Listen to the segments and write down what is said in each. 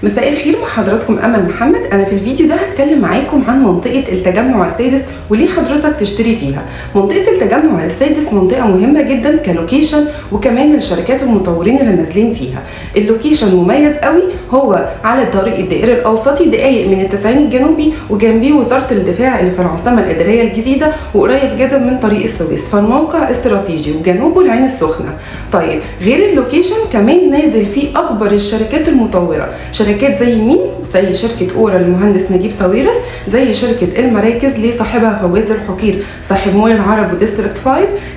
مساء الخير، مع حضراتكم امل محمد. انا في الفيديو ده هتكلم معاكم عن منطقه التجمع السادس وليه حضرتك تشتري فيها. منطقه التجمع السادس منطقه مهمه جدا كلوكيشن وكمان للشركات المطورين اللي نازلين فيها. اللوكيشن مميز قوي، هو على الطريق الدائري الاوسطي، دقايق من التسعين الجنوبي، وجنبيه وزاره الدفاع اللي في العاصمه الاداريه الجديده، وقريب جدا من طريق السويس، فالموقع استراتيجي وجنوبه العين السخنه. طيب غير اللوكيشن كمان نازل فيه اكبر الشركات المطوره، شركات زي مين؟ زي شركه اورا للمهندس نجيب ساويرس، زي شركه المراكز لصاحبها فواز الحقير صاحب مول العرب وديستريكت 5،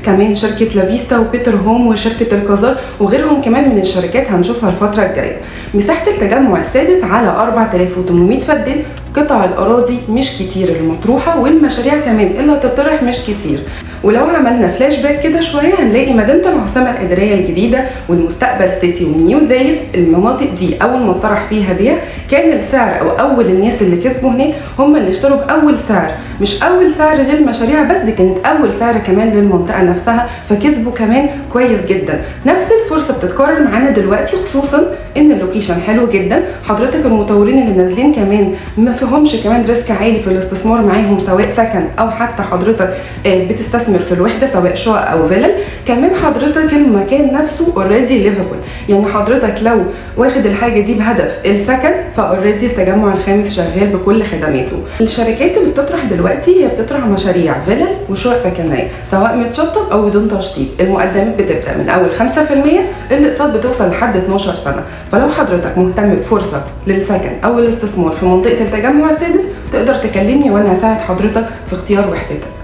كمان شركه لافيستا وبيتر هوم وشركه القذار وغيرهم كمان من الشركات هنشوفها الفتره الجايه. مساحه التجمع السادس على 4800 فدان، قطع الاراضي مش كتير المطروحه، والمشاريع كمان اللي هتطرح مش كتير. ولو عملنا فلاش باك كده شويه هنلاقي مدينه العاصمه الاداريه الجديده والمستقبل سيتي والنيو زايد، المناطق دي اول ما اتطرح فيها بيع كان السعر او اول الناس اللي كسبوا هناك هم اللي اشتروا باول سعر، مش اول سعر للمشاريع بس، دي كانت اول سعر كمان للمنطقه نفسها، فكسبوا كمان كويس جدا. نفس الفرصه بتتكرر معانا دلوقتي، خصوصا ان اللوكيشن حلو جدا. حضرتك المطورين اللي نازلين كمان ما فيهمش كمان ريسك عالي في الاستثمار معاهم، سواء سكن او حتى حضرتك بتستثمر في الوحده سواء شقق او فيلل. كمان حضرتك المكان نفسه اوريدي ليفبل، يعني حضرتك لو واخد الحاجه دي بهدف السكن فاوريدي التجمع الخامس شغال بكل خدماته. الشركات اللي بتطرح دلوقتي هي بتطرح مشاريع فيلل وشقق سكنيه سواء متشطب او بدون تشطيب. المقدمات بتبدا من اول 5%، الاقساط بتوصل لحد 12 سنه. فلو حضرتك مهتم بفرصه للسكن او الاستثمار في منطقه التجمع السادس تقدر تكلمني وانا هساعد حضرتك في اختيار وحدتك.